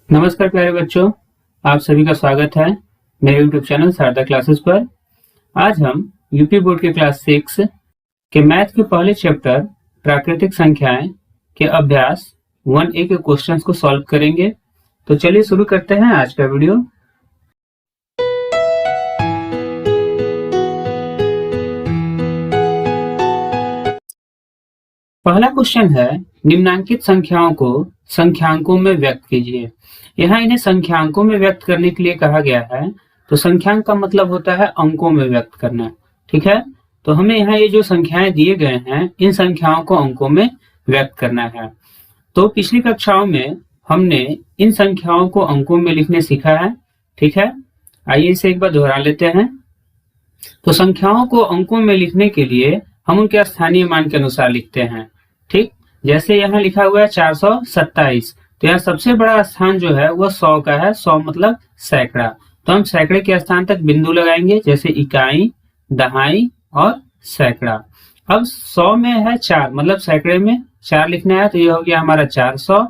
नमस्कार प्यारे बच्चों, आप सभी का स्वागत है मेरे YouTube चैनल शारदा क्लासेस पर। आज हम यूपी बोर्ड के क्लास 6 के मैथ के पहले चैप्टर प्राकृतिक संख्याएं के अभ्यास 1A के क्वेश्चंस को सॉल्व करेंगे। तो चलिए शुरू करते हैं आज का वीडियो। पहला क्वेश्चन है, निम्नांकित संख्याओं को संख्यांकों में व्यक्त कीजिए। यहाँ इन्हें संख्यांकों में व्यक्त करने के लिए कहा गया है। तो संख्यांक का मतलब होता है अंकों में व्यक्त करना, ठीक है। तो हमें यहाँ ये जो संख्याएं दिए गए हैं, इन संख्याओं को अंकों में व्यक्त करना है। तो पिछली कक्षाओं में हमने इन संख्याओं को अंकों में लिखने सीखा है, ठीक है। आइए इसे एक बार दोहरा लेते हैं। तो संख्याओं को अंकों में लिखने के लिए हम उनके स्थानीय मान के अनुसार लिखते हैं, ठीक। जैसे यहाँ लिखा हुआ है 427, तो यहाँ सबसे बड़ा स्थान जो है वह 100 का है। 100 मतलब सैकड़ा, तो हम सैकड़े के स्थान तक बिंदु लगाएंगे, जैसे इकाई, दहाई और सैकड़ा। अब 100 में है 4, मतलब सैकड़े में 4 लिखना है, तो यह हो गया हमारा 400।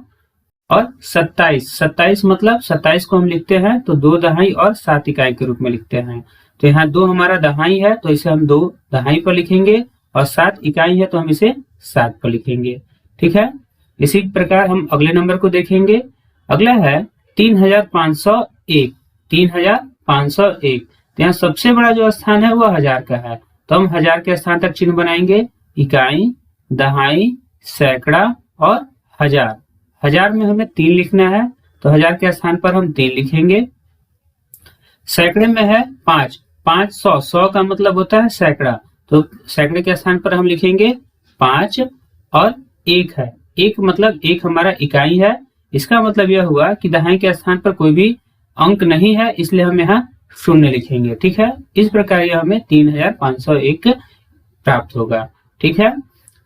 और 27 मतलब 27 को हम लिखते हैं तो 2 दहाई और 7 इकाई के रूप में लिखते हैं। तो यहाँ 2 हमारा दहाई है, तो इसे हम 2 दहाई पर लिखेंगे, और 7 इकाई है तो हम इसे 7 पर लिखेंगे, ठीक है। इसी प्रकार हम अगले नंबर को देखेंगे। अगला है 3501। 3501, तो यहाँ सबसे बड़ा जो स्थान है वह 1000 का है, तो हम 1000 के स्थान तक चिन्ह बनाएंगे, इकाई, दहाई, सैकड़ा और 1000। 1000 में हमें 3 लिखना है, तो 1000 के स्थान पर हम 3 लिखेंगे। सैकड़े में है 5, 500, 100 का मतलब होता है सैकड़ा, तो सैकड़े के स्थान पर हम लिखेंगे 5। और 1 है, 1 मतलब 1 हमारा इकाई है। इसका मतलब यह हुआ कि दहाई के स्थान पर कोई भी अंक नहीं है, इसलिए हम यहाँ 0 लिखेंगे, ठीक है। इस प्रकार यह हमें 3501 प्राप्त होगा, ठीक है।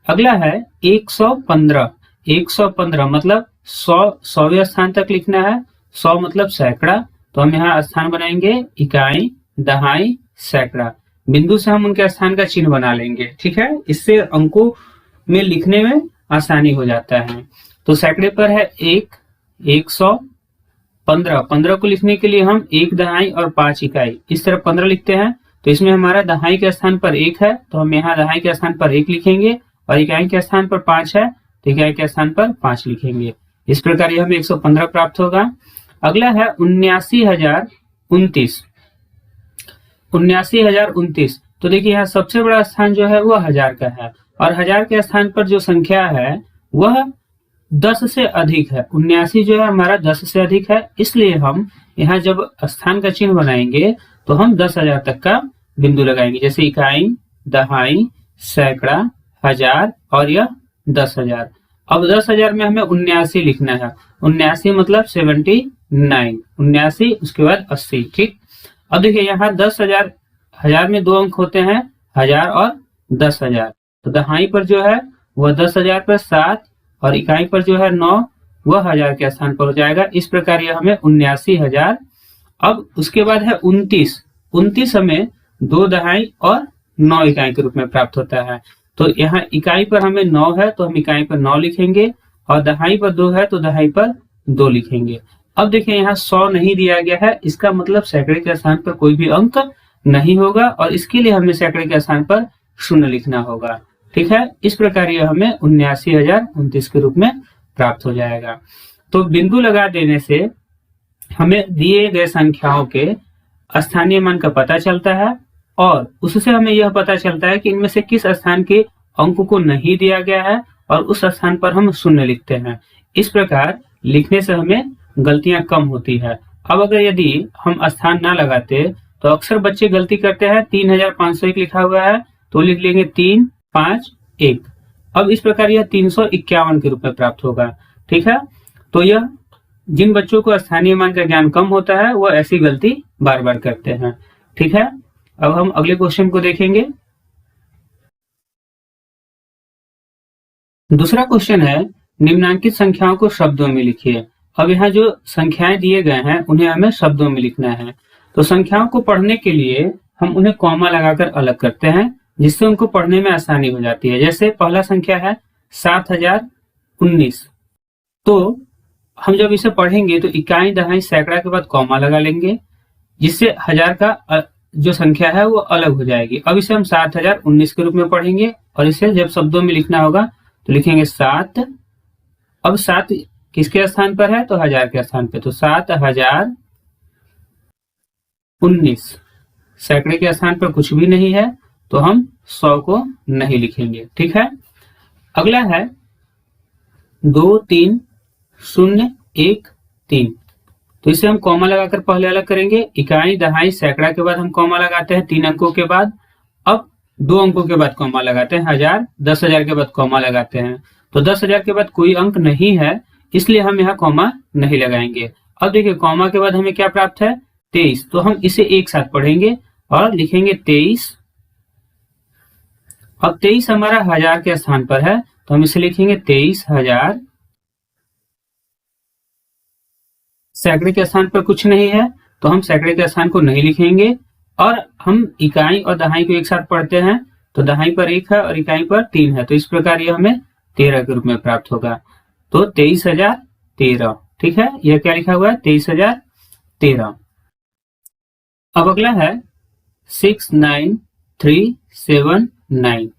अगला है 115। 115 मतलब 100वें स्थान तक लिखना है। 100 मतलब सैकड़ा, तो हम यहाँ स्थान बनाएंगे, इकाई, दहाई, सैकड़ा। बिंदु से हम उनके स्थान का चिन्ह बना लेंगे, ठीक है। इससे अंकों में लिखने में आसानी हो जाता है। तो सैकड़े पर है 1, 115। 15 को लिखने के लिए हम 1 दहाई और 5 इकाई, इस तरह 15 लिखते हैं। तो इसमें हमारा दहाई के स्थान पर 1 है, तो हम यहाँ दहाई के स्थान पर 1 लिखेंगे, और इकाई के स्थान पर 5 है, तो इकाई के स्थान पर 5 लिखेंगे। इस प्रकार यह हमें 115 प्राप्त होगा। अगला है 79029। 79029, तो देखिए यहाँ सबसे बड़ा स्थान जो है वह 1000 का है, और 1000 के स्थान पर जो संख्या है वह 10 से अधिक है। 79 जो है हमारा 10 से अधिक है, इसलिए हम यहाँ जब स्थान का चिन्ह बनाएंगे तो हम 10,000 तक का बिंदु लगाएंगे, जैसे इकाई, दहाई, सैकड़ा, 1000 और यह 10,000। अब 10,000 में हमें 79 लिखना है। 79 मतलब 79, 79 उसके बाद 80, ठीक। अब देखिए यहाँ 10,000, 1000 में 2 अंक होते हैं, 1000 और 10,000। तो दहाई पर जो है वह 10,000 पर 7, और इकाई पर जो है 9, वह 1000 के स्थान पर हो जाएगा। इस प्रकार यह हमें 79,000। अब उसके बाद है 29। 29 हमें 2 दहाई और 9 इकाई के रूप में प्राप्त होता है। तो यहाँ इकाई पर हमें 9 है, तो हम इकाई पर 9 लिखेंगे, और दहाई पर 2 है, तो दहाई पर 2 लिखेंगे। अब देखिए यहाँ 100 नहीं दिया गया है, इसका मतलब सैकड़े के स्थान पर कोई भी अंक नहीं होगा, और इसके लिए हमें सैकड़े के स्थान पर 0 लिखना होगा, ठीक है। इस प्रकार यह हमें 79,029 के रूप में प्राप्त हो जाएगा। तो बिंदु लगा देने से हमें दिए गए संख्याओं के स्थानीय मान का पता चलता है, और उससे हमें यह पता चलता है कि इनमें से किस स्थान के अंक को नहीं दिया गया है, और उस स्थान पर हम 0 लिखते हैं। इस प्रकार लिखने से हमें गलतियां कम होती है। अब अगर यदि हम स्थान ना लगाते तो अक्सर बच्चे गलती करते हैं। 3501 लिखा हुआ है, तो लिख लेंगे 351। अब इस प्रकार यह 351 के रूप में प्राप्त होगा, ठीक है। तो यह जिन बच्चों को स्थानीय मान का ज्ञान कम होता है वह ऐसी गलती बार बार करते हैं, ठीक है। अब हम अगले क्वेश्चन को देखेंगे। दूसरा क्वेश्चन है, निम्नांकित संख्याओं को शब्दों में लिखिए। अब यहाँ जो संख्याएं दिए गए हैं उन्हें हमें शब्दों में लिखना है। तो संख्याओं को पढ़ने के लिए हम उन्हें कॉमा लगाकर अलग करते हैं, जिससे उनको पढ़ने में आसानी हो जाती है। जैसे पहला संख्या है 7019, तो हम जब इसे पढ़ेंगे तो इकाई दहाई सैकड़ा के बाद कॉमा लगा लेंगे, जिससे हजार का जो संख्या है वो अलग हो जाएगी। अब इसे हम 7019 के रूप में पढ़ेंगे और इसे जब शब्दों में लिखना होगा तो लिखेंगे 7। अब 7 किसके स्थान पर है? तो हजार के स्थान पे, तो 7019। सैकड़े के स्थान पर कुछ भी नहीं है तो हम 100 को नहीं लिखेंगे। ठीक है। अगला है 23013, तो इसे हम कॉमा लगाकर पहले अलग करेंगे। इकाई दहाई सैकड़ा के बाद हम कॉमा लगाते हैं 3 अंकों के बाद। अब 2 अंकों के बाद कॉमा लगाते हैं, 1000, 10,000 के बाद कॉमा लगाते हैं। तो 10,000 के बाद कोई अंक नहीं है, इसलिए हम यहाँ कॉमा नहीं लगाएंगे। अब देखिए कॉमा के बाद हमें क्या प्राप्त है? 23, तो हम इसे एक साथ पढ़ेंगे और लिखेंगे 23। अब 23 हमारा हजार के स्थान पर है तो हम इसे लिखेंगे 23,000। सैकड़े के स्थान पर कुछ नहीं है तो हम सैकड़े के स्थान को नहीं लिखेंगे। और हम इकाई और दहाई को एक साथ पढ़ते हैं, तो दहाई पर 1 है और इकाई पर 3 है, तो इस प्रकार यह हमें 13 के रूप में प्राप्त होगा। तो 23,013। ठीक है, यह क्या लिखा हुआ है? 23,013। अब अगला है 69379।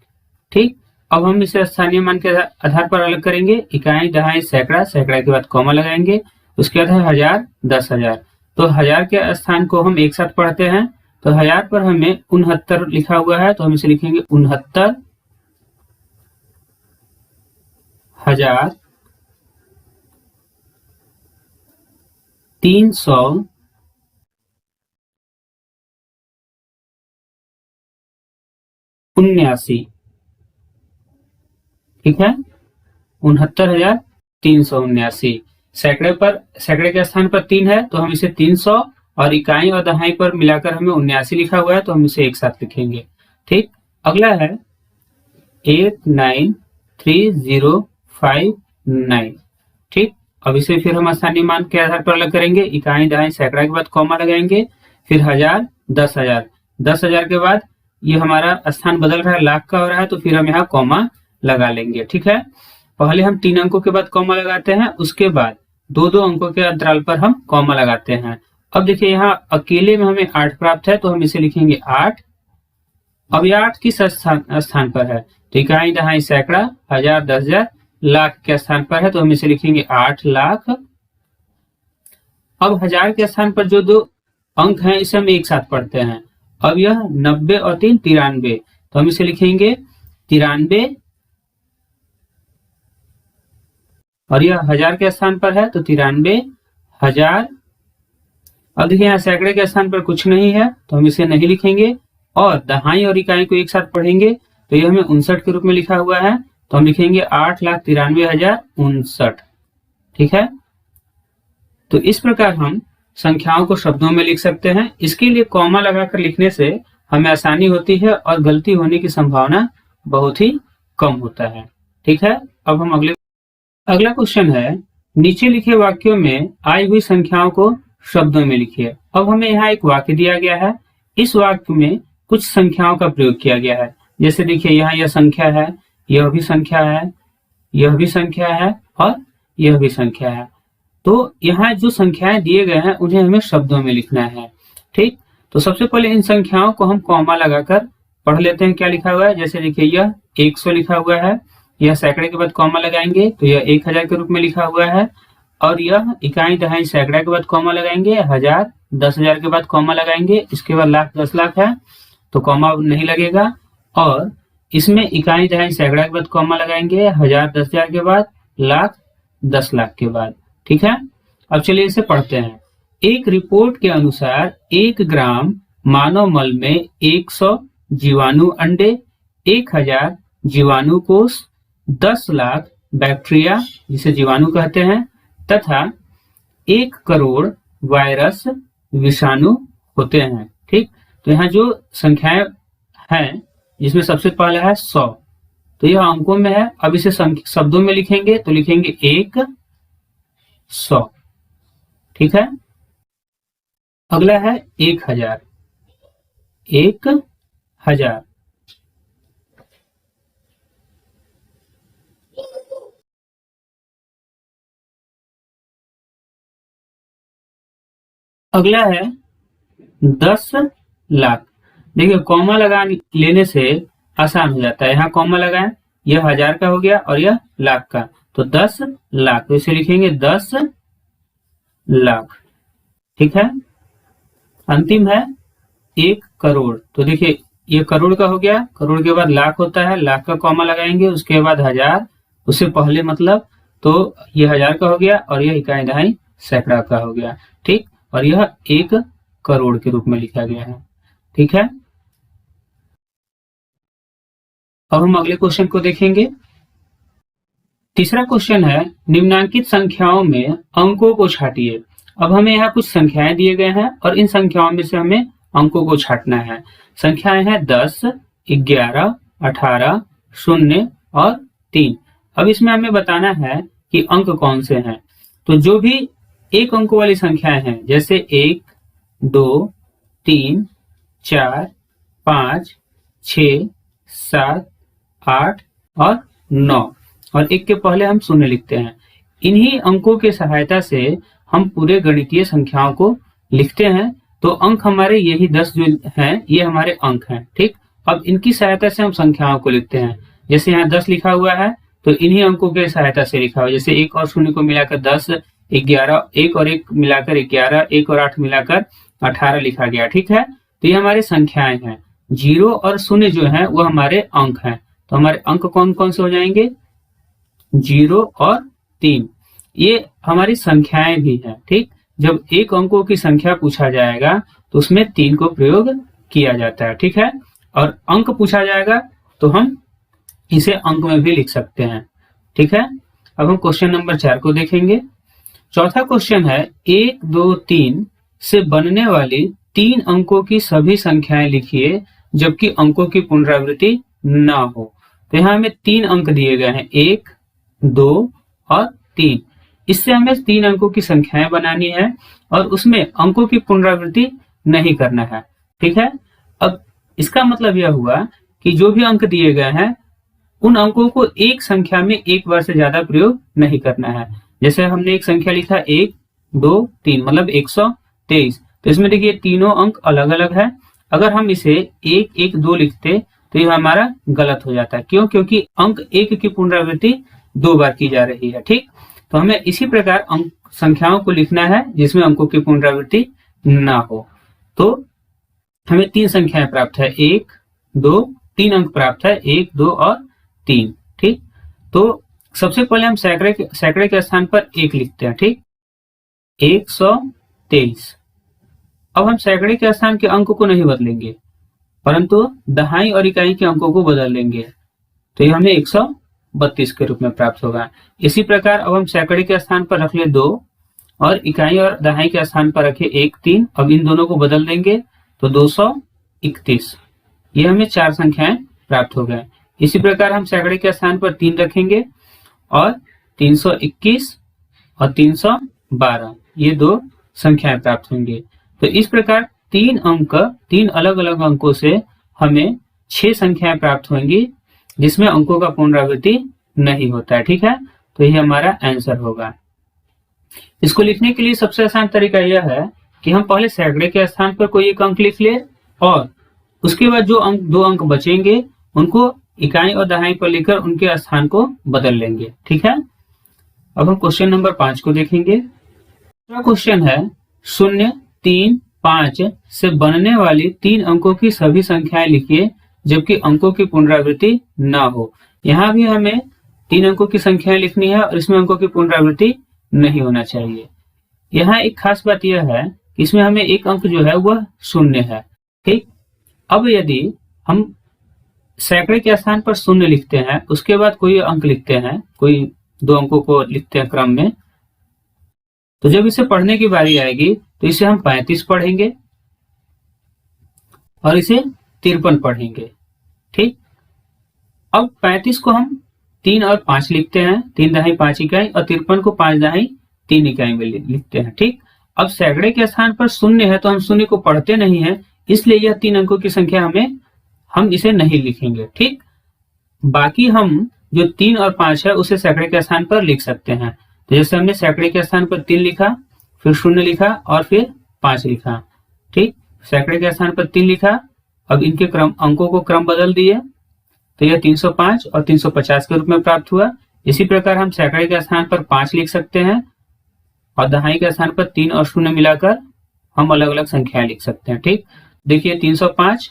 ठीक, अब हम इसे स्थानीय मान के आधार पर अलग करेंगे। इकाई दहाई सैकड़ा, सैकड़ा के बाद कॉमा लगाएंगे, उसके बाद है 1000, 10,000। तो 1000 के स्थान को हम एक साथ पढ़ते हैं, तो 1000 पर हमें 69 लिखा हुआ है तो हम इसे लिखेंगे 69,379। ठीक है, 69,379। सैकड़े के स्थान पर 3 है तो हम इसे 300, और इकाई और दहाई पर मिलाकर हमें 79 लिखा हुआ है तो हम इसे एक साथ लिखेंगे। ठीक, अगला है 893059। ठीक, अब इसे फिर हम स्थानीय मान के आधार पर अलग करेंगे। इकाई दहाई सैकड़ा के बाद कॉमा लगाएंगे, फिर 1000, 10,000। 10,000 के बाद ये हमारा स्थान बदल रहा है, लाख का हो रहा है, तो फिर हम यहाँ कॉमा लगा लेंगे। ठीक है, पहले हम 3 अंकों के बाद कॉमा लगाते हैं, उसके बाद 2-2 अंकों के अंतराल पर हम कॉमा लगाते हैं। अब देखिए यहाँ अकेले में हमें 8 प्राप्त है तो हम इसे लिखेंगे 8। अब यह 8 किस स्थान पर है? तो इकाई दहाई सैकड़ा, 1000, 10,000, लाख के स्थान पर है तो हम इसे लिखेंगे 8 लाख। अब 1000 के स्थान पर जो 2 अंक हैं इसे हम एक साथ पढ़ते हैं। अब यह 90 और 3 93, तो हम इसे लिखेंगे 93, और यह 1000 के स्थान पर है तो 93,000। अब देखिए यहाँ सैकड़े के स्थान पर कुछ नहीं है तो हम इसे नहीं लिखेंगे, और दहाई और इकाई को एक साथ पढ़ेंगे तो यह हमें 59 के रूप में लिखा हुआ है तो हम लिखेंगे 8,93,059। ठीक है, तो इस प्रकार हम संख्याओं को शब्दों में लिख सकते हैं। इसके लिए कॉमा लगाकर लिखने से हमें आसानी होती है और गलती होने की संभावना बहुत ही कम होता है। ठीक है, अब हम अगला क्वेश्चन है, नीचे लिखे वाक्यों में आई हुई संख्याओं को शब्दों में लिखिए। अब हमें यहाँ एक वाक्य दिया गया है, इस वाक्य में कुछ संख्याओं का प्रयोग किया गया है। जैसे देखिए यहाँ यह संख्या है, यह भी संख्या है, यह भी संख्या है और यह भी संख्या है। तो यहाँ जो संख्याएं दिए गए हैं उन्हें हमें शब्दों में लिखना है। ठीक, तो सबसे पहले इन संख्याओं को हम कॉमा लगाकर पढ़ लेते हैं क्या लिखा हुआ है। जैसे देखिए यह 100 लिखा हुआ है, यह सैकड़े के बाद कॉमा लगाएंगे तो यह 1000 के रूप में लिखा हुआ है, और यह इकाई दहाई सैकड़ा के बाद कॉमा लगाएंगे 1000, 10,000 के बाद कॉमा लगाएंगे, इसके बाद लाख, 10 लाख है तो कॉमा नहीं लगेगा, और इसमें इकाई दहाई सैकड़ा के बाद कॉमा लगाएंगे 1000, 10,000 के बाद, लाख, 10 लाख के बाद। ठीक है, अब चलिए इसे पढ़ते हैं। एक रिपोर्ट के अनुसार 1 ग्राम मानव मल में 100 जीवाणु अंडे, 1000 जीवाणु कोष, 10 लाख बैक्टीरिया जिसे जीवाणु कहते हैं, तथा 1 करोड़ वायरस विषाणु होते हैं। ठीक, तो यहाँ जो संख्याएं हैं जिसमें सबसे पहला है 100, तो यह अंकों में है। अब इसे शब्दों में लिखेंगे तो लिखेंगे 100। ठीक है, अगला है 1000, 1000। अगला है 10 लाख। देखिए कॉमा लगा लेने से आसान हो जाता है। यहाँ कॉमा लगाएं, यह 1000 का हो गया और यह लाख का, तो 10 लाख, तो इसे लिखेंगे 10 लाख। ठीक है। अंतिम है 1 करोड़। तो देखिए ये करोड़ का हो गया, करोड़ के बाद लाख होता है, लाख का कॉमा लगाएंगे, उसके बाद 1000, उससे पहले मतलब, तो ये 1000 का हो गया और यह इकाई दहाई सैकड़ा का हो गया। ठीक, और यह 1 करोड़ के रूप में लिखा गया है। ठीक है। अब हम अगले क्वेश्चन को देखेंगे। तीसरा क्वेश्चन है निम्नांकित संख्याओं में अंकों को छाटिए। अब हमें यहाँ कुछ संख्याएं दिए गए हैं और इन संख्याओं में से हमें अंकों को छाटना है। संख्याएं हैं 10, 11, 18, 0 और 3। अब इसमें हमें बताना है कि अंक कौन से हैं। तो जो भी एक अंकों वाली संख्याएं हैं, जैसे 1, 2, 3, 4, 5, 6, 7, 8 और 9, और 1 के पहले हम 0 लिखते हैं। इन्हीं अंकों के सहायता से हम पूरे गणितीय संख्याओं को लिखते हैं। तो अंक हमारे यही 10 जो हैं, ये हमारे अंक हैं। ठीक, अब इनकी सहायता से हम संख्याओं को लिखते हैं। जैसे यहाँ 10 लिखा हुआ है, तो इन्हीं अंकों के सहायता से लिखा हुआ है। जैसे 1 और 0 को मिलाकर 10, 11, 1 और 1 मिलाकर 11, 1 और 8 मिलाकर 18 लिखा गया। ठीक है, तो ये हमारे संख्याएं हैं। 0 और 0 जो है वो हमारे अंक हैं। तो हमारे अंक कौन कौन से हो जाएंगे? 0 और 3। ये हमारी संख्याएं भी हैं। ठीक, जब एक अंकों की संख्या पूछा जाएगा तो उसमें 3 को प्रयोग किया जाता है। ठीक है, और अंक पूछा जाएगा तो हम इसे अंक में भी लिख सकते हैं। ठीक है। अब हम क्वेश्चन नंबर 4 को देखेंगे। चौथा क्वेश्चन है 1, 2, 3 से बनने वाली 3 अंकों की सभी संख्याएं लिखिए जबकि अंकों की पुनरावृत्ति ना हो। तो यहाँ हमें 3 अंक दिए गए हैं, 1, 2 और 3। इससे हमें 3 अंकों की संख्याएं बनानी है और उसमें अंकों की पुनरावृत्ति नहीं करना है। ठीक है। अब इसका मतलब यह हुआ कि जो भी अंक दिए गए हैं उन अंकों को एक संख्या में एक बार से ज्यादा प्रयोग नहीं करना है। जैसे हमने एक संख्या लिखा 1, 2, 3 मतलब 123, तो इसमें देखिए तीनों अंक अलग अलग है। अगर हम इसे 1, 1, 2 लिखते तो यह हमारा गलत हो जाता है। क्यों? क्योंकि अंक 1 की पुनरावृत्ति 2 बार की जा रही है। ठीक, तो हमें इसी प्रकार अंक संख्याओं को लिखना है जिसमें अंकों की पुनरावृत्ति ना हो। तो हमें 3 संख्याएं प्राप्त है, 1, 2, 3 अंक प्राप्त है, 1, 2 और 3। ठीक, तो सबसे पहले हम सैकड़े के स्थान पर 1 लिखते हैं। ठीक, 123। अब हम सैकड़े के स्थान के अंक को नहीं बदलेंगे परंतु दहाई और इकाई के अंकों को बदल लेंगे, तो ये हमें 132 के रूप में प्राप्त होगा। इसी प्रकार अब हम सैकड़े के स्थान पर रख ले 2 और इकाई और दहाई के स्थान पर रखे 1, 3। अब इन दोनों को बदल देंगे तो 231। ये हमें 4 संख्याएं प्राप्त हो गए। इसी प्रकार हम सैकड़े के स्थान पर 3 रखेंगे और 321 और 312 ये 2 संख्याएं प्राप्त होंगी। तो इस प्रकार 3 अलग अलग अंकों से हमें 6 संख्याएं प्राप्त होंगी जिसमें अंकों का पुनरावृत्ति नहीं होता है। ठीक है, तो ये हमारा आंसर होगा। इसको लिखने के लिए सबसे आसान तरीका यह है कि हम पहले सैकड़े के स्थान पर कोई एक अंक लिख ले और उसके बाद जो 2 अंक बचेंगे उनको इकाई और दहाई पर लिखकर उनके स्थान को बदल लेंगे। ठीक है। अब हम क्वेश्चन नंबर 5 को देखेंगे। दूसरा क्वेश्चन है 0, 3, 5 से बनने वाली 3 अंकों की सभी संख्याएं लिखिए जबकि अंकों की पुनरावृत्ति ना हो। यहाँ भी हमें 3 अंकों की संख्याएं लिखनी है और इसमें अंकों की पुनरावृत्ति नहीं होना चाहिए। यहाँ एक खास बात यह है कि इसमें हमें एक अंक जो है वह 0 है। ठीक, अब यदि हम सैकड़े के स्थान पर 0 लिखते हैं उसके बाद कोई अंक लिखते हैं, कोई 2 अंकों को लिखते हैं क्रम में, तो जब इसे पढ़ने की बारी आएगी तो इसे हम 35 पढ़ेंगे और इसे 53 पढ़ेंगे। ठीक, अब 35 को हम 3 और 5 लिखते हैं, 3 दहाई 5 इकाई, और 53 को 5 दहाई 3 इकाई में लिखते हैं। ठीक, अब सैकड़े के स्थान पर 0 है तो हम 0 को पढ़ते नहीं है, इसलिए यह 3 अंकों की संख्या हम इसे नहीं लिखेंगे। ठीक, बाकी हम जो 3 और 5 है उसे सैकड़े के स्थान पर लिख सकते हैं। तो जैसे हमने सैकड़े के स्थान पर 3 लिखा, फिर 0 लिखा और फिर 5 लिखा, ठीक। सैकड़े के स्थान पर 3 लिखा। अब इनके अंकों को क्रम बदल दिए तो यह 305 और 350 के रूप में प्राप्त हुआ। इसी प्रकार हम सैकड़े के स्थान पर 5 लिख सकते हैं और दहाई के स्थान पर 3 और 0 मिलाकर हम अलग अलग संख्याएं लिख सकते हैं, ठीक। देखिए 305,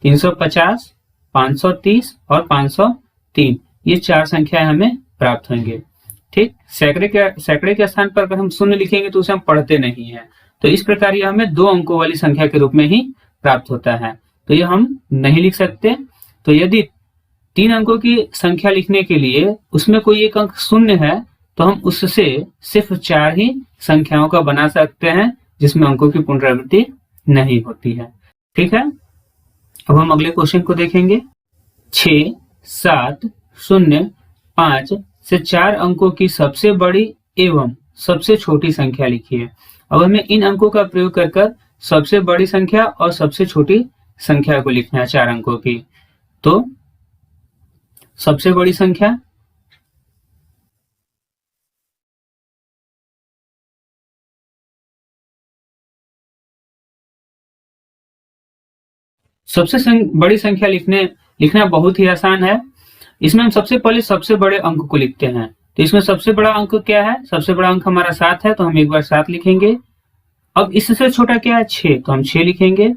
350, 530 और 503, ये 4 संख्याएं हमें प्राप्त होंगे, ठीक। सैकड़े के स्थान पर अगर हम 0 लिखेंगे तो उसे हम पढ़ते नहीं है, तो इस प्रकार यह हमें 2 अंकों वाली संख्या के रूप में ही प्राप्त होता है, तो यह हम नहीं लिख सकते। तो यदि 3 अंकों की संख्या लिखने के लिए उसमें कोई एक अंक 0 है तो हम उससे सिर्फ 4 ही संख्याओं का बना सकते हैं जिसमें अंकों की पुनरावृत्ति नहीं होती है, ठीक है। अब हम अगले क्वेश्चन को देखेंगे। 6, 7, 0, 5 से 4 अंकों की सबसे बड़ी एवं सबसे छोटी संख्या लिखिए। अब हमें इन अंकों का प्रयोग कर सबसे बड़ी संख्या और सबसे छोटी संख्या को लिखना है 4 अंकों की। तो सबसे बड़ी संख्या बड़ी संख्या लिखना बहुत ही आसान है। इसमें हम सबसे पहले सबसे बड़े अंक को लिखते हैं। तो इसमें सबसे बड़ा अंक क्या है? सबसे बड़ा अंक हमारा 7 है, तो हम एक बार 7 लिखेंगे। अब इससे छोटा क्या है? 6, तो हम 6 लिखेंगे।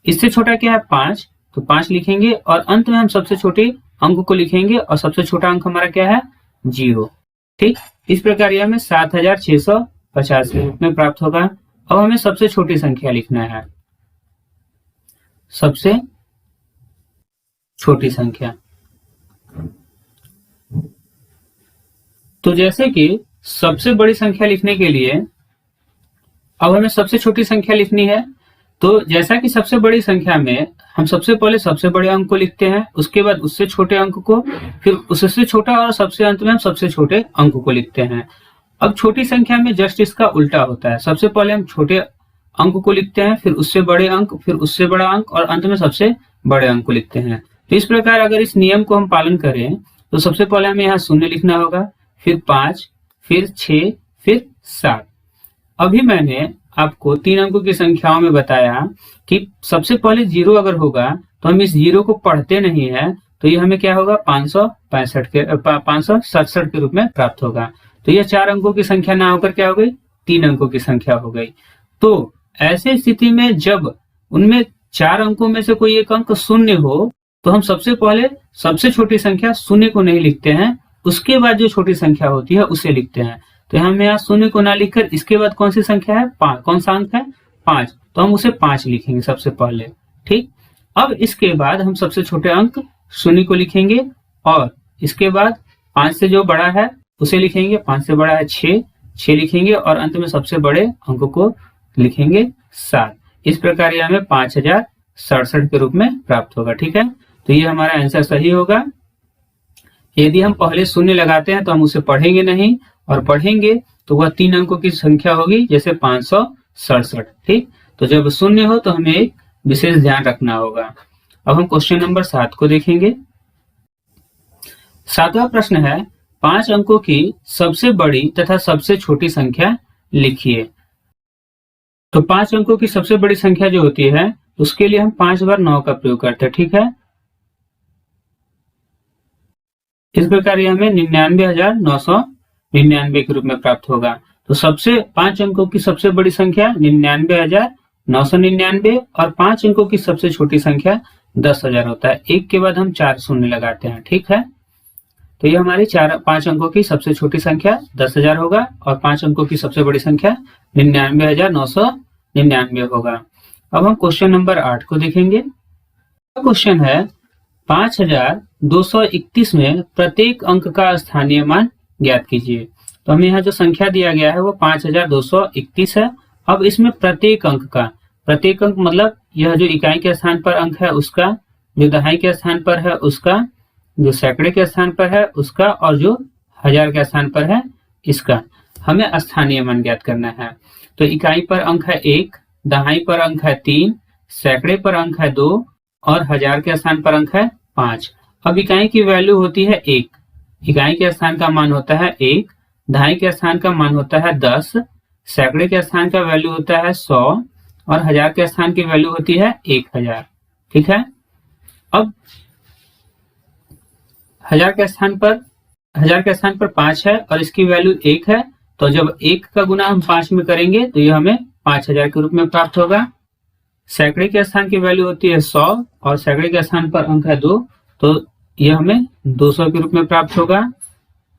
इससे छोटा क्या है? 5, तो 5 लिखेंगे। और अंत में हम सबसे छोटे अंक को लिखेंगे और सबसे छोटा अंक हमारा क्या है? 0, ठीक। इस प्रकार यह हमें 7650 के रूप में प्राप्त होगा। अब हमें सबसे छोटी संख्या लिखना है, सबसे छोटी संख्या। तो जैसे कि सबसे बड़ी संख्या लिखने के लिए अब हमें सबसे छोटी संख्या लिखनी है। तो जैसा कि सबसे बड़ी संख्या में हम सबसे पहले सबसे बड़े अंक को लिखते हैं, उसके बाद उससे छोटे अंक को, फिर उससे छोटा और सबसे अंत में हम सबसे छोटे अंक को लिखते हैं। अब छोटी संख्या में जस्ट इसका उल्टा होता है। सबसे पहले हम छोटे अंक को लिखते हैं, फिर उससे बड़े अंक, फिर उससे बड़ा अंक और अंत में सबसे बड़े अंक को लिखते हैं। तो इस प्रकार अगर इस नियम को हम पालन करें तो सबसे पहले हमें यहाँ 0 लिखना होगा, फिर 5, फिर 6, फिर 7। अभी मैंने आपको 3 अंकों की संख्याओं में बताया कि सबसे पहले 0 अगर होगा तो हम इस 0 को पढ़ते नहीं है, तो ये हमें क्या होगा? 567 के रूप में प्राप्त होगा। तो यह 4 अंकों की संख्या ना होकर क्या हो गई? 3 अंकों की संख्या हो गई। तो ऐसे स्थिति में जब उनमें 4 अंकों में से कोई एक अंक 0 हो तो हम सबसे पहले सबसे छोटी संख्या 0 को नहीं लिखते हैं, उसके बाद जो छोटी संख्या होती है उसे लिखते हैं। तो हम यहाँ 0 को ना लिखकर इसके बाद कौन सी संख्या है? 5। कौन सा अंक है? 5, तो हम उसे 5 लिखेंगे सबसे पहले, ठीक। अब इसके बाद हम सबसे छोटे अंक 0 को लिखेंगे और इसके बाद 5 से जो बड़ा है उसे लिखेंगे। 5 से बड़ा है 6 लिखेंगे और अंत में सबसे बड़े अंक को लिखेंगे 7। इस प्रकार ये हमें 5067 के रूप में प्राप्त होगा, ठीक है। तो ये हमारा आंसर सही होगा। यदि हम पहले 0 लगाते हैं तो हम उसे पढ़ेंगे नहीं, और पढ़ेंगे तो वह 3 अंकों की संख्या होगी, जैसे 567, ठीक। तो जब 0 हो तो हमें एक विशेष ध्यान रखना होगा। अब हम क्वेश्चन नंबर 7 को देखेंगे। 7वां प्रश्न है, 5 अंकों की सबसे बड़ी तथा सबसे छोटी संख्या लिखिए। तो 5 अंकों की सबसे बड़ी संख्या जो होती है उसके लिए हम 5 बार 9 का प्रयोग करते हैं, ठीक है। इस प्रकार ये हमें 99,999 के रूप में प्राप्त होगा। तो सबसे 5 अंकों की सबसे बड़ी संख्या 99,999 और 5 अंकों की सबसे छोटी संख्या 10,000 होता है। एक के बाद हम 4 शून्य लगाते हैं, ठीक है। तो ये हमारी 5 अंकों की सबसे छोटी संख्या 10,000 होगा और 5 अंकों की सबसे बड़ी संख्या 99,999 होगा। अब हम क्वेश्चन नंबर 8 को देखेंगे। क्वेश्चन है, 5231 में प्रत्येक अंक का स्थानीय मान ज्ञात कीजिए। तो हमें यहाँ जो संख्या दिया गया है वो 5231 है। अब इसमें प्रत्येक अंक मतलब यह जो इकाई के स्थान पर अंक है उसका, जो दहाई के स्थान पर है उसका, जो सैकड़े के स्थान पर है उसका और जो हजार के स्थान पर है इसका हमें स्थानीय मान ज्ञात करना है। तो इकाई पर अंक है 1, दहाई पर अंक है 3, सैकड़े पर अंक है 2 और हजार के स्थान पर अंक है 5। अब इकाई की वैल्यू होती है 1, इकाई के स्थान का मान होता है 1, दहाई के स्थान का मान होता है 10, सैकड़े के स्थान का वैल्यू होता है 100 और 1000 के स्थान की वैल्यू होती है 1000। ठीक है, अब 1000 के स्थान पर 5 है और इसकी वैल्यू 1 है, तो जब 1 का गुना हम 5 में करेंगे तो यह हमें 5000 के रूप में प्राप्त होगा। सैकड़े के स्थान की वैल्यू होती है 100 और सैकड़े के स्थान पर अंक है 2, तो यह हमें 200 के रूप में प्राप्त होगा।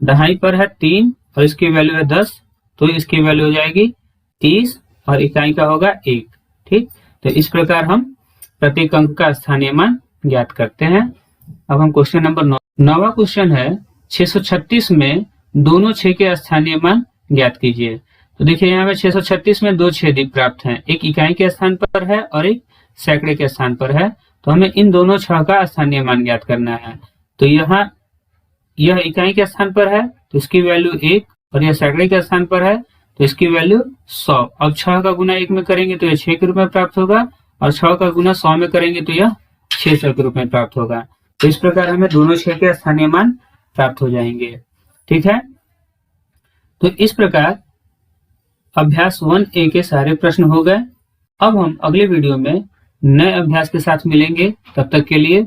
दहाई पर है 3 और इसकी वैल्यू है 10, तो इसकी वैल्यू हो जाएगी 30 और इकाई का होगा 1। ठीक, तो इस प्रकार हम प्रत्येक अंक का स्थानीय मान ज्ञात करते हैं। अब हम क्वेश्चन नंबर 9वां क्वेश्चन है 636 में दोनों 6 के स्थानीय मान ज्ञात कीजिए। तो देखिए यहाँ पे 636 में दो छेदी प्राप्त हैं, एक इकाई के स्थान पर है और एक सैकड़े के स्थान पर है, तो हमें इन दोनों छह का स्थानीय मान ज्ञात करना है। तो यहाँ यह इकाई के स्थान पर है तो इसकी वैल्यू 1 और यह सैकड़े के स्थान पर है तो इसकी वैल्यू 100। अब 6 का गुना 1 में करेंगे तो यह 6 के रूप में प्राप्त होगा और 6 का गुना 100 में करेंगे तो यह 600 के रूप में प्राप्त होगा। तो इस प्रकार हमें दोनों 6 के स्थानीय मान प्राप्त हो जाएंगे। ठीक है, तो इस प्रकार अभ्यास 1A के सारे प्रश्न हो गए। अब हम अगले वीडियो में नए अभ्यास के साथ मिलेंगे, तब तक के लिए